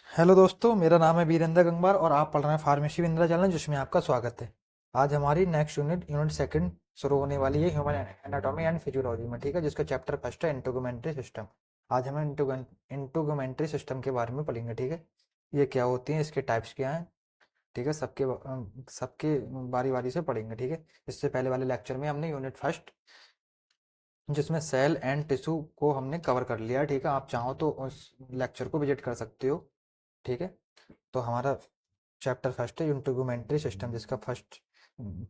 Hello दोस्तों, मेरा नाम है वीरेंद्र गंगवार और आप पढ़ रहे हैं फार्मेसी विंद्रा चैनल, जिसमें आपका स्वागत है। आज हमारी नेक्स्ट यूनिट सेकंड शुरू होने वाली है ह्यूमन एनाटॉमी एंड फिजियोलॉजी में, ठीक है, जिसका चैप्टर फर्स्ट है इंट्रूमेंट्री सिस्टम। आज हम इंट्रूमेंट्री सिस्टम के बारे में पढ़ेंगे, ठीक है। ये क्या होती हैं, इसके टाइप्स क्या हैं, ठीक है, सबके बारी बारी से पढ़ेंगे, ठीक है। इससे पहले वाले लेक्चर में हमने यूनिट फर्स्ट, जिसमें सेल एंड टिश्यू को हमने कवर कर लिया, ठीक है। आप चाहो तो उस लेक्चर को विजिट कर सकते हो, ठीक है। तो हमारा चैप्टर फर्स्ट है इंट्रूमेंट्री सिस्टम, जिसका फर्स्ट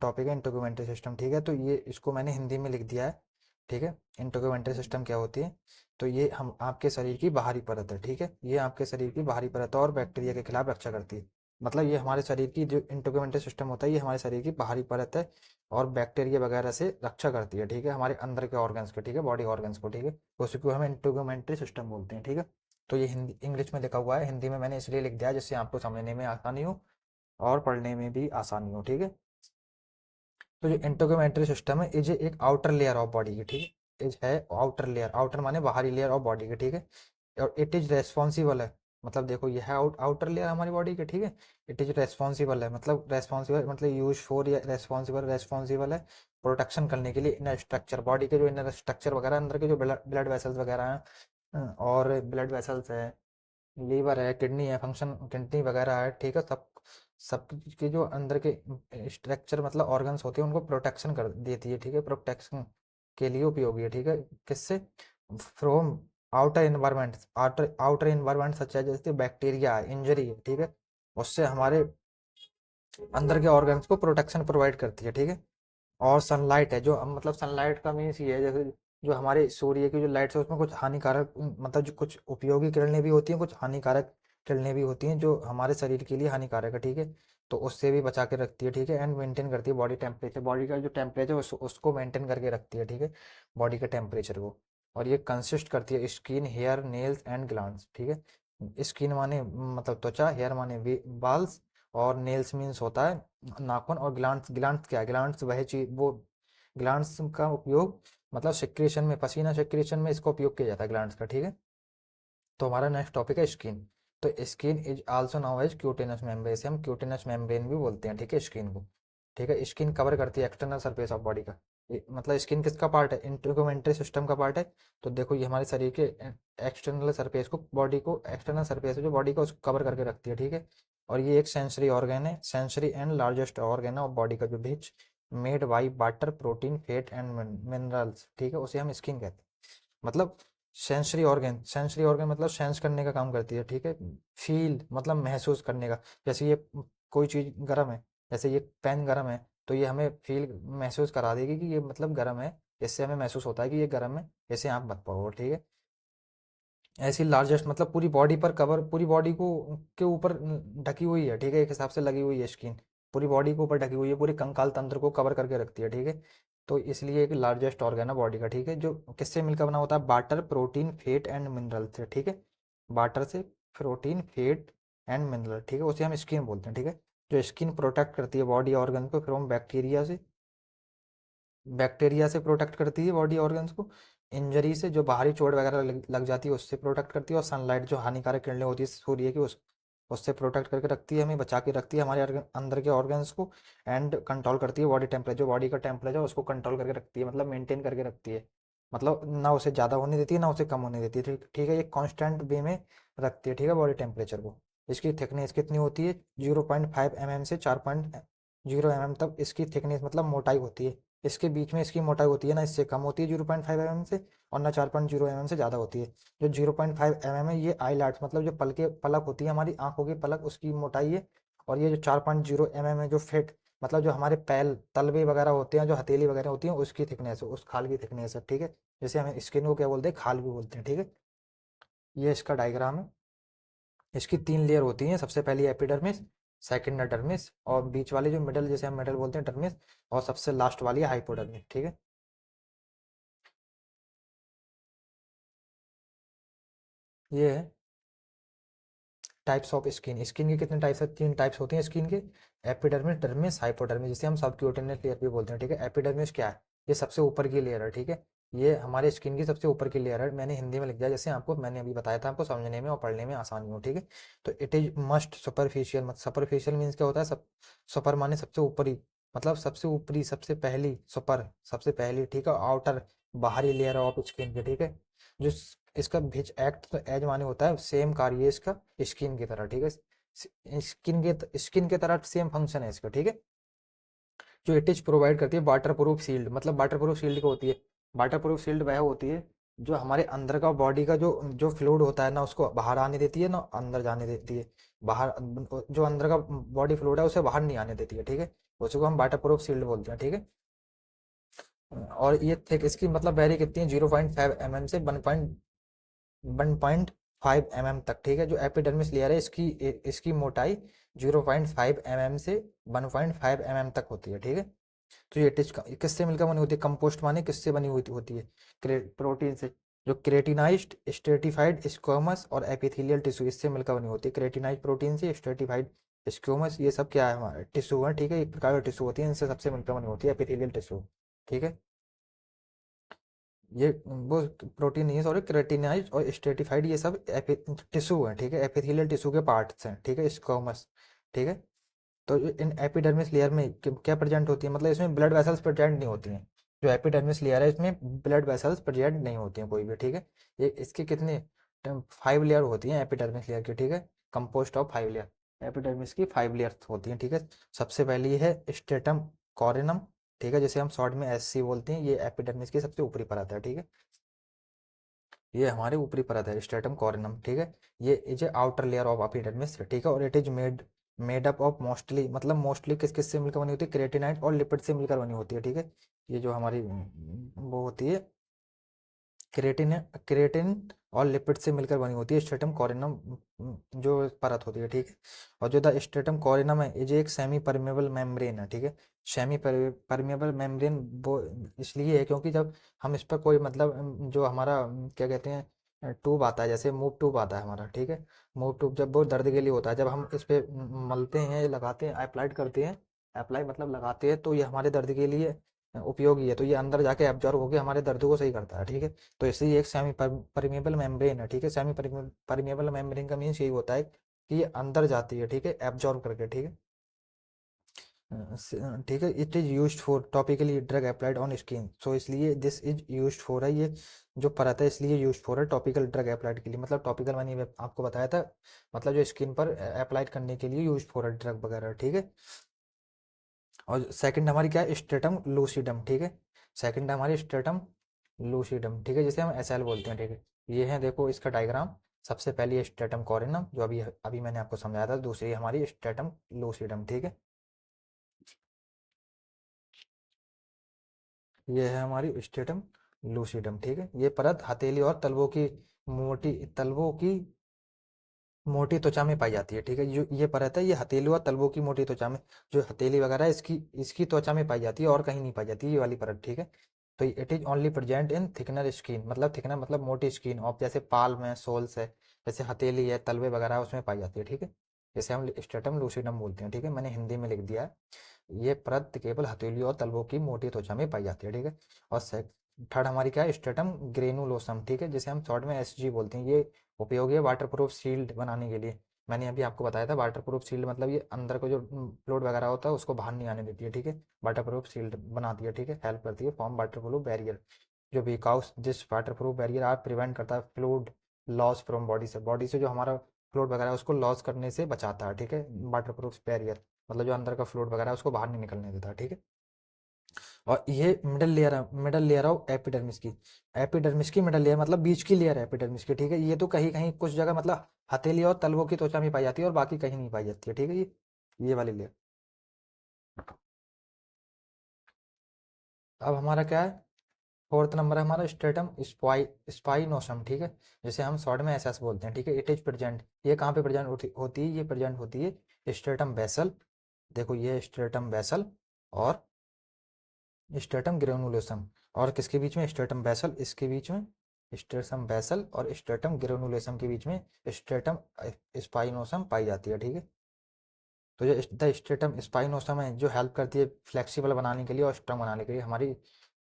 टॉपिक है इंट्रूमेंट्री सिस्टम, ठीक है। तो ये इसको मैंने हिंदी में लिख दिया है, ठीक है। इंट्रूमेंट्री सिस्टम क्या होती है, तो ये हम आपके शरीर की बाहरी परत है, ठीक है। ये आपके शरीर की बाहरी परत है और बैक्टीरिया के खिलाफ रक्षा करती है। मतलब ये हमारे शरीर की जो इंट्रूमेंट्री सिस्टम होता है, ये हमारे शरीर की बाहरी परत है और बैक्टीरिया वगैरह से रक्षा करती है, ठीक है, हमारे अंदर के ऑर्गन्स को, ठीक है, बॉडी ऑर्गन्स को, ठीक है। उसी को हम इंट्रूमेंट्री सिस्टम बोलते हैं, ठीक है। तो ये हिंदी इंग्लिश में लिखा हुआ है, हिंदी में मैंने इसलिए लिख दिया है जिससे आपको समझने में आसानी हो और पढ़ने में भी आसानी हो, ठीक है। तो जो इंट्रोगोमेंट्री सिस्टम है, ये एक आउटर लेयर ऑफ बॉडी की, ठीक है, इज है आउटर लेयर, आउटर माने बाहरी लेयर ऑफ बॉडी की, ठीक है। और इट इज रेस्पॉन्सिबल है, मतलब देखो ये है आउटर लेयर हमारी बॉडी की, ठीक है। इट इज रेस्पॉन्सिबल है, मतलब रेस्पॉन्सिबल मतलब यूज फॉर, या रेस्पॉन्सिबल रेस्पॉन्सिबल है प्रोटेक्शन करने के लिए इनर स्ट्रक्चर, बॉडी के जो इनर स्ट्रक्चर वगैरह, अंदर के जो ब्लड वेसल्स वगैरह हैं, और ब्लड वेसल्स है, लीवर है, किडनी है, फंक्शन किडनी वगैरह है, ठीक है। सब सब के जो अंदर के स्ट्रक्चर मतलब ऑर्गन्स होते हैं, उनको प्रोटेक्शन कर देती है, ठीक है, प्रोटेक्शन के लिए उपयोगी है, ठीक है। किससे? From outer environment, outer outer environment सच है, जैसे बैक्टीरिया इंजरी है, ठीक है, उससे हमारे अंदर के ऑर्गन्स को प्रोटेक्शन प्रोवाइड करती है, ठीक है। और सनलाइट है, जो मतलब सनलाइट का मीन्स ये है, जैसे जो हमारे सूर्य की जो लाइट है, उसमें कुछ हानिकारक मतलब जो कुछ उपयोगी किरणें भी होती हैं, कुछ हानिकारक किरणें भी होती हैं जो हमारे शरीर के लिए हानिकारक है, ठीक है। तो उससे भी बचा के रखती है, ठीक है। एंड मेंटेन करती है बॉडी टेम्परेचर, बॉडी का जो टेम्परेचर उसको मेंटेन करके रखती है, ठीक है, बॉडी के टेम्परेचर को। और ये कंसिस्ट करती है skin, hair, nails and glands, ठीक है। स्किन माने मतलब त्वचा, हेयर माने बाल्स, और नेल्स मीन्स होता है नाखून, और ग्लैंड्स, ग्लैंड्स क्या है, ग्लैंड्स वह चीज वो ग्लैंड्स का उपयोग मतलब सेक्रेशन में, पसीना सेक्रेशन में इसका उपयोग किया जाता है ग्लैंड्स का, ठीक है। तो हमारा नेक्स्ट टॉपिक है स्किन। तो skin is also known as cutaneous membrane, से हम क्यूटेनस मेम्ब्रेन भी बोलते हैं, ठीक है, स्किन को, ठीक है। स्किन कवर करती है एक्सटर्नल सरफेस ऑफ बॉडी का। मतलब स्किन किसका पार्ट है? इंट्रूमेंट्री सिस्टम का पार्ट है। तो देखो ये हमारे शरीर के एक्सटर्नल सरफेस को, बॉडी को, एक्सटर्नल सरफेस है जो बॉडी को, उसको कवर करके रखती है, ठीक है। और ये एक सेंसरी ऑर्गन है, सेंसरी एंड लार्जेस्ट ऑर्गन है ऑफ बॉडी का, जो which made by water, protein, fat and minerals, ठीक है, उसे हम स्किन कहते हैं। मतलब सेंसरी ऑर्गन मतलब सेंस करने का काम करती है, ठीक है। फील मतलब महसूस करने का, जैसे ये कोई चीज़ गर्म है, जैसे ये पेन गर्म है, तो ये हमें फील महसूस करा देगी कि ये मतलब गर्म है, इससे हमें महसूस होता है कि ये गर्म है, जैसे आप मत पाओ, ठीक है। ऐसी लार्जेस्ट मतलब पूरी बॉडी पर कवर, पूरी बॉडी को के ऊपर ढकी हुई है, ठीक है, एक हिसाब से लगी हुई है स्किन, पूरी बॉडी के ऊपर ढकी हुई है, पूरे कंकाल तंत्र को कवर करके रखती है, ठीक है। तो इसलिए एक लार्जेस्ट ऑर्गन है बॉडी का, ठीक है, जो किससे मिलकर बना होता है? Water, protein, fat and mineral से, ठीक है। वाटर से, प्रोटीन, फैट एंड मिनरल, ठीक है, उसे हम स्किन बोलते हैं, ठीक है। जो स्किन प्रोटेक्ट करती है बॉडी ऑर्गन को फ्रॉम बैक्टीरिया से, बैक्टीरिया से प्रोटेक्ट करती है बॉडी ऑर्गन्स को, इंजरी से, जो बाहरी चोट वगैरह लग जाती है उससे प्रोटेक्ट करती है, और सनलाइट जो हानिकारक किरणें होती है सूर्य की, उस उससे प्रोटेक्ट करके रखती है, हमें बचा के रखती है हमारे अंदर के ऑर्गन्स को। एंड कंट्रोल करती है बॉडी टेम्परेचर, जो बॉडी का टेम्परेचर उसको कंट्रोल करके रखती है, मतलब मेंटेन करके रखती है, मतलब ना उसे ज़्यादा होने देती है ना उसे कम होने देती है, ठीक ठीक है, ये कांस्टेंट वे में रखती है, ठीक है, बॉडी टेम्परेचर को। इसकी थिकनेस कितनी होती है? 0.5 mm से 4.0 mm तक इसकी थिकनेस मतलब मोटाई होती है। इसके बीच में इसकी मोटाई होती है ना, इससे कम होती है 0.5 mm से, और ना 4.0 mm से ज़्यादा होती है। जो 0.5 mm है, ये आई लाइट्स मतलब जो पलक होती है हमारी आंखों की पलक, उसकी मोटाई है। और ये जो 4.0 mm है, जो फिट मतलब जो हमारे पैल तलवे वगैरह होते हैं, जो हथेली वगैरह होती है, उसकी थिकनेस है, उस खाल की थिकनेस है, ठीक है। जैसे हमें स्किन को क्या बोलते हैं? खाल भी बोलते हैं, ठीक है। ये इसका डायग्राम है। इसकी 3 लेयर होती हैं, सबसे पहली एपिडर्मिस, सेकंड डर्मिस, और बीच वाली जो मिडल, जैसे हम मिडल बोलते हैं, डर्मिस, और सबसे लास्ट वाली है हाइपोडर्मिस, ठीक है। ये है टाइप्स ऑफ स्किन। स्किन के कितने टाइप्स है? 3 टाइप्स होती हैं स्किन के, एपिडर्मिस, डर्मिस, हाइपोडर्मिस, जिसे हम सबक्यूटेनियस लेयर भी बोलते हैं, ठीक है। एपिडर्मिस क्या है? ये सबसे ऊपर की लेयर है, ठीक है। ये हमारे स्किन की सबसे ऊपर की लेयर है, मैंने हिंदी में लिख दिया जैसे आपको मैंने अभी बताया था, आपको समझने में और पढ़ने में आसानी हो, ठीक है। तो इट इज मस्ट सुपरफिशियल, मतलब सुपरफिशियल मीन्स क्या होता है, सब सुपर माने सबसे ऊपरी, मतलब सबसे ऊपरी, सबसे पहली, सुपर सबसे पहली, ठीक है, आउटर बाहरी लेयर ऑफ स्किन के, ठीक है। जो इसका विच एक्ट तो एज माने होता है सेम कार्य है इसका स्किन की तरह, ठीक है, स्किन के तरह सेम फंक्शन है इसका, ठीक है। जो इट इज प्रोवाइड करती है वाटर प्रूफ शील्ड, मतलब वाटर प्रूफ शील्ड क्या होती है, वाटर प्रूफ शील्ड वह होती है जो हमारे अंदर का बॉडी का जो जो फ्लूइड होता है ना उसको बाहर आने देती है ना अंदर जाने देती है, बाहर जो अंदर का बॉडी फ्लूइड है उसे बाहर नहीं आने देती है, ठीक है। उसी को हम वाटर प्रूफ शील्ड बोलते हैं, ठीक है। और ये थिक इसकी मतलब वेरी कितनी है, 0.5 mm से 1.5 mm तक, ठीक है। जो एपिडर्मिस लेयर है इसकी इसकी मोटाई 0.5 mm से 1.5 mm तक होती है, ठीक है। तो ये टिच किससे मिलकर बनी होती है, कंपोस्ट माने किससे बनी हुई होती है, प्रोटीन से। जो क्रेटिनाइज्ड स्ट्रेटिफाइड स्क्वैमस और एपिथेलियल टिश्यू इससे मिलकर बनी होती है, क्रेटिनाइज्ड प्रोटीन से स्ट्रेटिफाइड स्क्वैमस, ये सब क्या है हमारे टिश्यू है, ठीक है, एक प्रकार का टिश्यू होती है, इनसे सबसे मिलकर बनी होती है एपिथेलियल टिश्यू, ठीक है। ये वो प्रोटीन नहीं है, सॉरी, क्रेटिनाइज्ड और स्ट्रेटिफाइड ये सब टिश्यू है, ठीक है, एपिथेलियल टिश्यू के पार्ट्स हैं, ठीक है, स्क्वैमस, ठीक है। तो इन एपिडर्मिस लेयर में क्या प्रेजेंट होती है, मतलब इसमें ब्लड वेसल्स प्रेजेंट नहीं होती हैं। जो एपिडर्मिस लेयर है इसमें ब्लड वेसल्स प्रेजेंट नहीं होती हैं कोई भी, ठीक है। ये इसके कितने 5 लेयर होती हैं एपिडर्मिस लेयर की, ठीक है, कंपोस्ट ऑफ 5 लेयर, एपिडर्मिस की 5 लेयर होती हैं, ठीक है। सबसे पहली है स्ट्रेटम कॉरिनम, ठीक है, जिसे हम शॉर्ट में SC बोलते हैं, ये एपिडर्मिस की सबसे ऊपरी परत है, ठीक है। ये हमारे ऊपरी परत है स्ट्रेटम कॉरिनम, ठीक है। ये is outer layer of epidermis, ठीक है, और it is made up of mostly, मतलब मोस्टली किस किस से मिलकर बनी होती है, क्रेटिनाइट और लिपिड से मिलकर बनी होती है, ठीक है। ये जो हमारी वो होती है क्रेटिन, क्रेटिन और लिपिड से मिलकर बनी होती है स्ट्रेटम कॉरिनम, जो परत होती है, ठीक है। और जो द स्ट्रेटम कॉरिनम है ये जो एक सेमी परमेबल मेम्ब्रेन है, ठीक है। सेमी परमेबल मेम्ब्रेन वो इसलिए है क्योंकि जब हम इस पर कोई मतलब जो हमारा क्या कहते हैं ट्यूब आता है, जैसे मूव ट्यूब आता है हमारा, ठीक है। मूव ट्यूब जब वो दर्द के लिए होता है, जब हम इस पे मलते हैं, लगाते हैं, अप्लाइड करते हैं, अप्लाई मतलब लगाते हैं, तो ये हमारे दर्द के लिए उपयोगी है, तो ये अंदर जाके एब्जॉर्ब होकर हमारे दर्द को सही करता है, ठीक है। तो इसलिए एक सेमी परमेबल मेम्ब्रेन है, ठीक है। सेमी परमेबल मेम्ब्रेन का मीन्स यही होता है कि ये अंदर जाती है, ठीक है, एब्जॉर्ब करके, ठीक है। ठीक है, it is used for topically drug applied on skin, so इसलिए दिस इज यूज्ड फॉर है, ये जो परत है इसलिए यूज्ड फॉर है टॉपिकल ड्रग अप्लाइड के लिए, मतलब टॉपिकल मैंने आपको बताया था, मतलब जो स्किन पर अप्लाइड करने के लिए यूज्ड फॉर है ड्रग वगैरह, ठीक है। और सेकंड हमारी क्या है, स्ट्रेटम लूसिडम, ठीक है। सेकंड हमारी स्ट्रेटम लूसिडम, ठीक है, जिसे हम SL बोलते हैं, ठीक है। ये है देखो इसका डायग्राम, सबसे पहली है स्ट्रेटम कॉरिनम जो अभी अभी मैंने आपको समझाया था, दूसरी हमारी स्ट्रेटम लूसिडम, ठीक है। ये है हमारी स्ट्रेटम लूसिडम, ठीक है। ये परत हथेली और तलवों की मोटी त्वचा में पाई जाती है, ठीक है। जो ये परत है ये हथेली और तलवों की मोटी त्वचा में, जो हथेली वगैरह है इसकी इसकी त्वचा में पाई जाती है और कहीं नहीं पाई जाती, ये वाली परत, ठीक है। तो it is only present in thickener skin, मतलब थिकनर मतलब मोटी स्किन ऑफ, जैसे पाल्म है, सोल्स है, जैसे हथेली है, तलवे वगैरह है, उसमें पाई जाती है, ठीक है। जैसे हम स्ट्रेटम लूसिडम बोलते हैं, ठीक है, मैंने हिंदी में लिख दिया है। ये परत केवल हथेली और तलवों की मोटी त्वचा में पाई जाती है, ठीक है। और थर्ड हमारी क्या है, स्ट्रेटम ग्रेनुलोसम, ठीक है, जिसे हम शॉर्ट में SG बोलते हैं, ये उपयोगी है वाटर प्रूफ शील्ड बनाने के लिए। मैंने अभी आपको बताया था वाटर प्रूफ शील्ड मतलब ये अंदर को जो फ्लूइड वगैरह होता है उसको बाहर नहीं आने देती है, ठीक है। वाटर प्रूफ शील्ड बनाती है, ठीक है, हेल्प करती है फॉर्म वाटर प्रूफ बैरियर, जो because this waterproof barrier are prevent करता है फ्लूइड लॉस फ्रॉम बॉडी से जो हमारा फ्लूइड वगैरह है उसको लॉस करने से बचाता है, ठीक है। वाटर प्रूफ बैरियर मतलब जो अंदर का फ्लूइड वगैरह है उसको बाहर नहीं निकलने देता, ठीक है। और ये मिडल लेयर ऑफ एपिडर्मिस की मिडल लेयर मतलब बीच की लेयर है एपिडर्मिस की, ठीक है। ये तो कहीं कहीं कुछ जगह मतलब हथेली और तलवों की त्वचा में पाई जाती है और बाकी कहीं नहीं पाई जाती है, ठीक है। ये वाली लेयर। अब हमारा क्या है, फोर्थ नंबर है हमारा स्ट्रेटम स्पाइनोसम, ठीक है, जिसे हम शॉर्ट में SS बोलते हैं, ठीक है। इट इज प्रेजेंट, ये कहाँ पे प्रेजेंट होती है, ये प्रेजेंट होती है स्ट्रेटम बेसल, देखो ये स्ट्रेटम बेसल और स्ट्रेटम ग्रेनुलोसम, और किसके बीच में, स्ट्रेटम बेसल इसके बीच में, स्ट्रेटम बेसल और स्ट्रेटम ग्रेनुलोसम के बीच में स्ट्रेटम स्पाइनोसम पाई जाती है, ठीक है। तो जो द स्ट्रेटम स्पाइनोसम है जो हेल्प करती है फ्लेक्सिबल बनाने के लिए और स्ट्रॉन्ग बनाने के लिए हमारी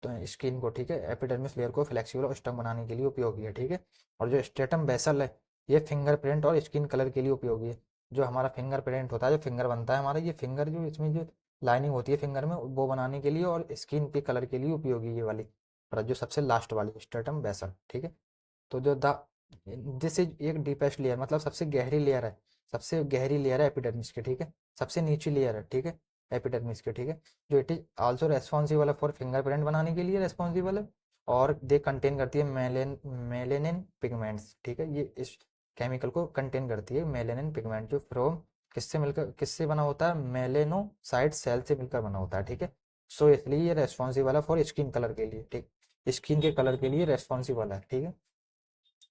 तो स्किन को, ठीक है, एपिडर्मिस लेयर को फ्लेक्सिबल और स्ट्रॉन्ग बनाने के लिए उपयोगी है, ठीक है। और जो स्ट्रेटम बेसल है, ये फिंगरप्रिंट और स्किन कलर के लिए उपयोगी है। जो हमारा फिंगरप्रिंट होता है, जो फिंगर बनता है हमारा, ये फिंगर जो इसमें जो लाइनिंग होती है फिंगर में, वो बनाने के लिए और स्किन के कलर के लिए उपयोगी है ये वाली। पर जो सबसे लास्ट वाली स्ट्रेटम बेसल, ठीक है। तो जो द दिस इज एक डीपेस्ट लेयर, मतलब सबसे गहरी लेयर है, सबसे गहरी लेयर है एपिडर्मिस की, ठीक है। सबसे नीची लेयर है, ठीक है, एपिडर्मिस की, ठीक है। जो इट इज आल्सो रेस्पॉन्सिबल है फॉर फिंगरप्रिंट बनाने के लिए रेस्पॉन्सिबल है। और दे कंटेन करती है मेलेनिन पिगमेंट्स, ठीक है। ये इस केमिकल को कंटेन करती है, मेलेनिन पिगमेंट, जो फ्रोम किससे मिलकर, किससे बना होता है, मेलेनोसाइट सेल से मिलकर बना होता है, ठीक है। सो इसलिए ये रेस्पॉन्सिबल है फॉर स्किन कलर के लिए, ठीक, स्किन के कलर के लिए रेस्पॉन्सिबल है, ठीक है,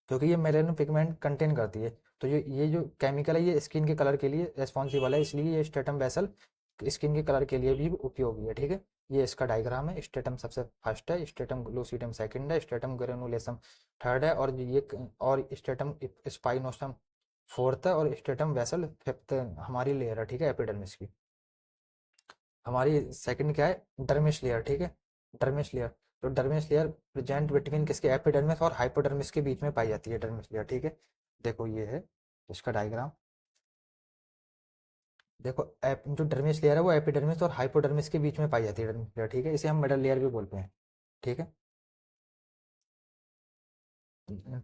क्योंकि ये मेलेनो पिगमेंट कंटेन करती है। तो ये जो केमिकल है ये स्किन के कलर के लिए रेस्पॉन्सिबल है, इसलिए ये स्ट्रेटम वेसल स्किन के कलर के लिए भी उपयोगी है, ठीक है। ये इसका डायग्राम है, स्ट्रेटम सबसे फर्स्ट है, स्ट्रेटम लूसिडम सेकंड है, स्ट्रेटम ग्रेनुलेसम थर्ड है, और ये और स्ट्रेटम स्पाइनोसम फोर्थ है, और स्ट्रेटम वेसल फिफ्थ हमारी लेयर है, ठीक है, एपिडर्मिस की। हमारी सेकंड क्या है, डर्मिस लेयर, ठीक है, डर्मिस लेयर। तो डर्मिस लेयर प्रेजेंट बिटवीन किसके, एपिडर्मिस और हाइपोडर्मिस के बीच में पाई जाती है डर्मिस लेयर, ठीक है। देखो ये है इसका डायग्राम। देखो जो डर्मिस लेयर है वो एपिडर्मिस और हाइपोडर्मिस के बीच में पाई जाती है डर्मिस लेयर, ठीक है। इसे हम मिडल लेयर भी बोलते हैं, ठीक है,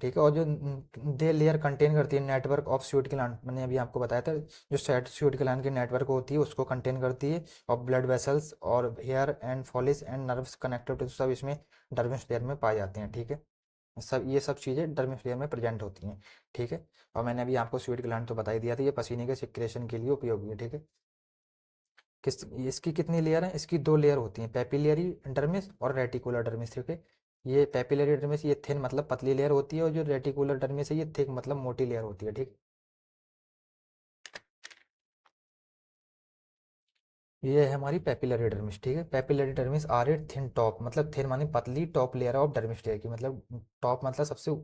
ठीक है। और जो दे लेयर कंटेन करती है नेटवर्क ऑफ स्वीट ग्लैंड, मैंने अभी आपको बताया था, जो सेट स्वीट ग्लैंड की नेटवर्क होती है उसको कंटेन करती है। और ब्लड वेसल्स और hair and follicles and nerves connected तो सब इसमें डर्मिस लेयर में पाए जाते हैं, ठीक है। सब ये सब चीज़ें डर्मिस लेयर में प्रेजेंट होती हैं, ठीक है। और मैंने अभी आपको स्वीट ग्लैंड तो बता ही दिया था, ये पसीने के सिक्रेशन के लिए उपयोगी है, ठीक है। किस इसकी कितनी लेयर है, इसकी दो लेयर होती हैं, पेपिलरी डर्मिस और रेटिकुलर डर्मिस, ठीक है। ये पेपिलरी डर्मिस ये थिन मतलब पतली लेयर होती है, और जो रेटिकुलर डर्मिस है ये थिक मतलब मोटी लेयर होती है, ठीक। ये है हमारी पेपिलरी डर्मिस, ठीक है। Papillary dermis are a thin top, मतलब थिन मानी पतली top layer of dermis layer की, मतलब टॉप मतलब सबसे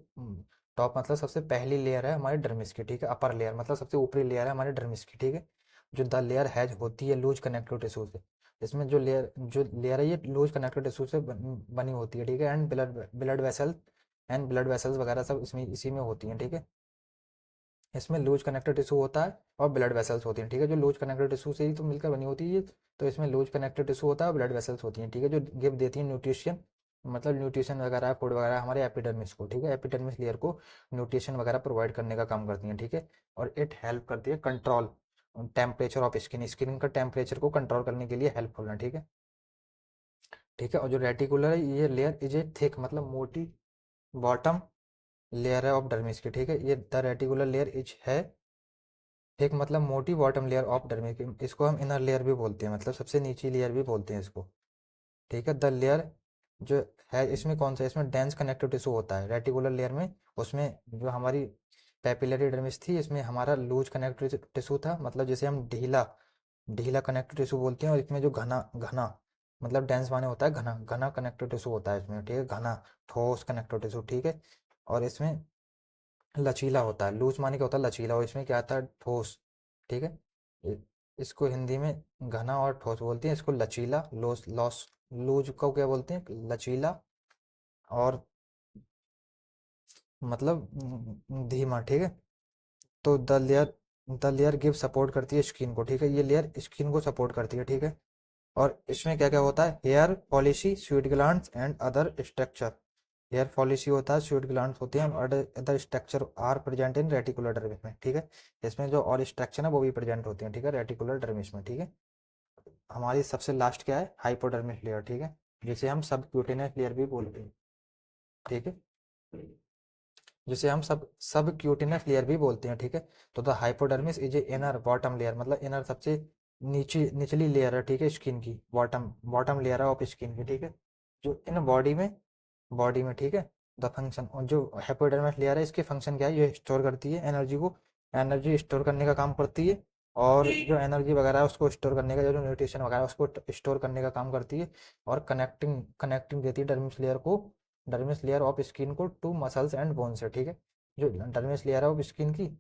टॉप मतलब सबसे पहली लेयर है हमारे डर्मिस की, ठीक है। अपर लेयर मतलब सबसे ऊपरी लेयर है हमारे डर्मिस की, ठीक है। जो द लेयर हैज होती है लूज कनेक्टिव टिश्यू से, इसमें जो लेयर है ये लूज कनेक्टिव टिश्यू से बनी होती है, ठीक है। एंड ब्लड वेसल्स वगैरह सब इसमें इसी में होती हैं, ठीक है। इसमें लूज कनेक्टिव टिश्यू होता है और ब्लड वेसल्स होती हैं, ठीक है। जो लूज कनेक्टिव टिश्यू से ही तो मिलकर बनी होती है ये, तो इसमें लूज कनेक्टिव टिश्यू होता है और ब्लड वेसल्स होती हैं, ठीक है, जो गिव देती है न्यूट्रिशन, मतलब न्यूट्रिशन वगैरह फूड वगैरह हमारे एपिडर्मिस को, ठीक है। एपिडर्मिस लेयर को न्यूट्रिशन वगैरह प्रोवाइड करने का काम करती हैं, ठीक है। और इट हेल्प करती है control temperature of skin, skin का टेम्परेचर को कंट्रोल करने के लिए हेल्पफुल है, ठीक है, ठीक है। और जो रेटिकुलर है ये लेयर इज ए थिक मतलब मोटी बॉटम लेयर है ऑफ डर्मिस की, ठीक है। ये द रेटिकुलर लेयर इज है एक मतलब मोटी बॉटम लेयर ऑफ डर्मिस, इसको हम इनर लेयर भी बोलते हैं, मतलब सबसे नीची लेयर भी बोलते हैं इसको, ठीक है। द लेयर जो है इसमें कौन सा, इसमें डेंस कनेक्टिव टिश्यू होता है रेटिकुलर लेयर में। उसमें जो हमारी पेपिलरी डर्मिस थी इसमें हमारा लूज कनेक्टिव टिश्यू था, मतलब जैसे हम ढीला ढीला कनेक्टिव टिश्यू बोलते हैं। और इसमें जो घना घना मतलब डेंस माने होता है घना घना कनेक्टिव टिश्यू होता है इसमें, ठीक है, घना ठोस कनेक्टिव टिश्यू, ठीक है। और इसमें लचीला होता है, लूज माने क्या होता है, लचीला, और इसमें क्या आता है, ठोस, ठीक है। इ- इसको हिंदी में घना और ठोस बोलते हैं, इसको लचीला लॉस लॉस लूज को क्या बोलते हैं, लचीला और मतलब धीमा, ठीक है। तो द लेयर गिव सपोर्ट करती है स्किन को, ठीक है, ये लेयर स्किन को सपोर्ट करती है, ठीक है। और इसमें क्या क्या होता है, hair follicles sweat glands and other structure, hair follicles होता है, स्वीट ग्लैंड्स होते हैं, और other structure are present in reticular dermis में, ठीक है। इसमें जो और स्ट्रक्चर है वो भी प्रेजेंट होते हैं, ठीक है, रेटिकुलर डर्मिस में, ठीक है। हमारी सबसे लास्ट क्या है, हाइपोडर्मिस लेयर, ठीक है, जिसे हम सब क्यूटेनियस लेयर भी बोलते हैं, ठीक है, जिसे हम सब क्यूटेनियस लेयर भी बोलते हैं, ठीक है। तो the hypodermis is a inner bottom layer, मतलब इनर सबसे निचली लेयर है, ठीक है, स्किन की बॉटम बॉटम लेयर है ऑफ स्किन की, ठीक है। जो इन बॉडी में, ठीक है। द फंक्शन, और जो हाइपोडर्मिस लेयर है इसके फंक्शन क्या है, ये स्टोर करती है एनर्जी को, एनर्जी स्टोर करने का काम करती है। और जो एनर्जी वगैरह है उसको स्टोर करने का, जो न्यूट्रिशन वगैरह है उसको स्टोर करने का काम करती है। और कनेक्टिंग कनेक्टिंग देती है डर्मिस लेयर को, डर्मिस लेयर ऑफ स्किन को टू मसल्स एंड बोन से, ठीक है। जो डर्मिस लेयर है ऑफ स्किन की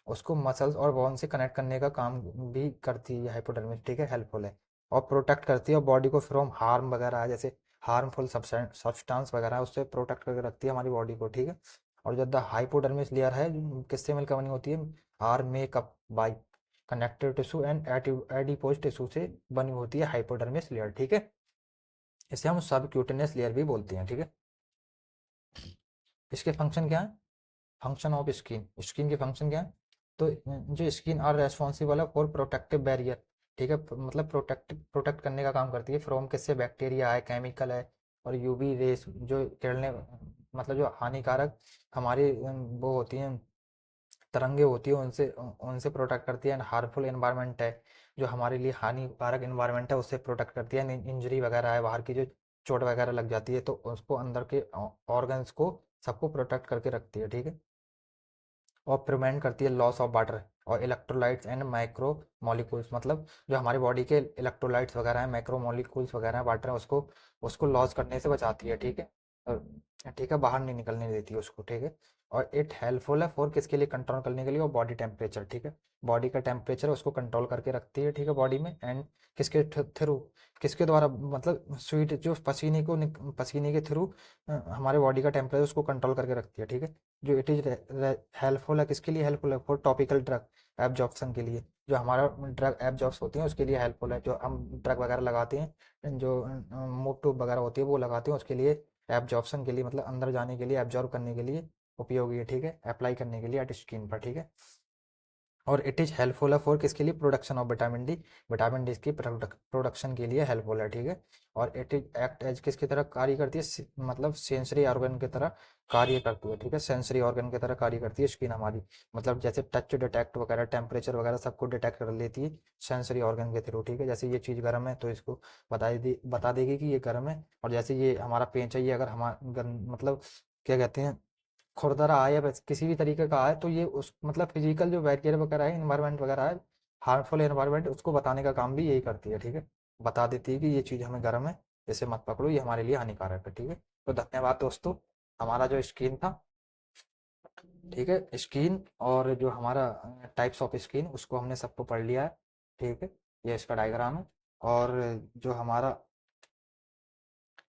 उसको मसल्स और बोन से कनेक्ट करने का काम भी करती है हाइपोडर्मिस, ठीक है, हेल्पफुल है। और प्रोटेक्ट करती है बॉडी को फ्रॉम हार्म वगैरह, जैसे हार्मफुल सब्सटेंस वगैरह उससे प्रोटेक्ट करके रखती है हमारी बॉडी को, ठीक है। और जो द हाइपोडर्मिस लेयर है किससे मिलकर बनी होती है, are made up by connective tissue and adipose tissue से बनी होती है हाइपोडर्मिस लेयर, ठीक है। इसे हम सब क्यूटेनियस लेयर भी बोलते हैं, ठीक है। इसके फंक्शन क्या है, फंक्शन ऑफ स्किन, स्किन के फंक्शन क्या है, तो जो स्किन आर रेस्पॉन्सिबल है फॉर प्रोटेक्टिव बैरियर, ठीक है। मतलब प्रोटेक्ट करने का काम करती है फ्रॉम किससे, बैक्टीरिया है, केमिकल है, और यूवी रेस जो किरणें, मतलब जो हानिकारक हमारी वो होती हैं, तरंगे होती है, उनसे उनसे प्रोटेक्ट करती है। एंड हार्मफुल एनवायरनमेंट है, जो हमारे लिए हानिकारक एनवायरनमेंट है उससे प्रोटेक्ट करती है। इंजरी वगैरह है, बाहर की जो चोट वगैरह लग जाती है तो उसको अंदर के ऑर्गन्स को सबको प्रोटेक्ट करके रखती है, ठीक है। और प्रिवेंट करती है लॉस ऑफ वाटर और इलेक्ट्रोलाइट्स एंड माइक्रो मॉलिक्यूल्स, मतलब जो हमारी बॉडी के इलेक्ट्रोलाइट्स वगैरह हैं, माइक्रो मॉलिक्यूल्स वगैरह हैं, वाटर है, उसको उसको लॉस करने से बचाती है, ठीक है। ठीक है, बाहर नहीं निकलने देती है उसको, ठीक है। और इट हेल्पफुल है फॉर किसके लिए, कंट्रोल करने के लिए, और बॉडी टेम्परेचर, ठीक है। बॉडी का टेम्परेचर उसको कंट्रोल करके रखती है, ठीक है, बॉडी में। एंड किसके थ्रू, किसके द्वारा, मतलब स्वीट जो पसीने के थ्रू हमारे बॉडी का टेम्परेचर उसको कंट्रोल करके रखती है, ठीक है। जो इट इज हेल्पफुल है, किसके लिए हेल्पफुल है, फॉर टॉपिकल ड्रग एब्जॉर्प्शन के लिए, जो हमारा ड्रग एब्जॉर्ब्स होती हैं उसके लिए हेल्पफुल है। जो हम ड्रग वगैरह लगाते हैं, जो मूव ट्यूब वगैरह होती है वो लगाते हैं उसके लिए, एब्जॉर्प्शन के लिए, मतलब अंदर जाने के लिए, एब्जॉर्ब करने के लिए उपयोगी है, ठीक है। अप्लाई करने के लिए एट स्किन पर, ठीक है। और इट इज़ हेल्पफुल है फॉर किसके लिए, production of vitamin D, vitamin D की प्रोडक्शन के लिए हेल्पफुल है, ठीक है। और इट इज एक्ट एज किसकी तरह कार्य करती है, मतलब सेंसरी ऑर्गन की तरह कार्य करती है, ठीक है। सेंसरी ऑर्गन की तरह कार्य करती है स्किन हमारी, मतलब जैसे टच डिटेक्ट वगैरह, टेम्परेचर वगैरह सबको डिटेक्ट कर लेती है सेंसरी ऑर्गन के थ्रू, ठीक है। जैसे ये चीज़ गर्म है तो इसको बता देगी कि ये गर्म है। और जैसे ये हमारा पेंच है, ये अगर हमारा मतलब क्या कहते हैं, खुरदरा आए या किसी भी तरीके का आए तो ये उस मतलब फिजिकल जो बैरियर वगैरह है, इन्वायरमेंट वगैरह है, हार्मफुल एनवायरमेंट, उसको बताने का काम भी यही करती है, ठीक है। बता देती है कि ये चीज़ हमें गर्म है, इसे मत पकड़ो, ये हमारे लिए हानिकारक है, ठीक है। तो धन्यवाद दोस्तों, हमारा जो स्किन था, ठीक है, स्किन और जो हमारा टाइप्स ऑफ स्किन उसको हमने सबको पढ़ लिया है, ठीक है। ये इसका डायग्राम है। और जो हमारा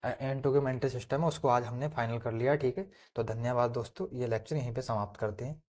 एंटोगेमेंटल सिस्टम है उसको आज हमने फाइनल कर लिया, ठीक है। तो धन्यवाद दोस्तों, ये लेक्चर यहीं पे समाप्त करते हैं।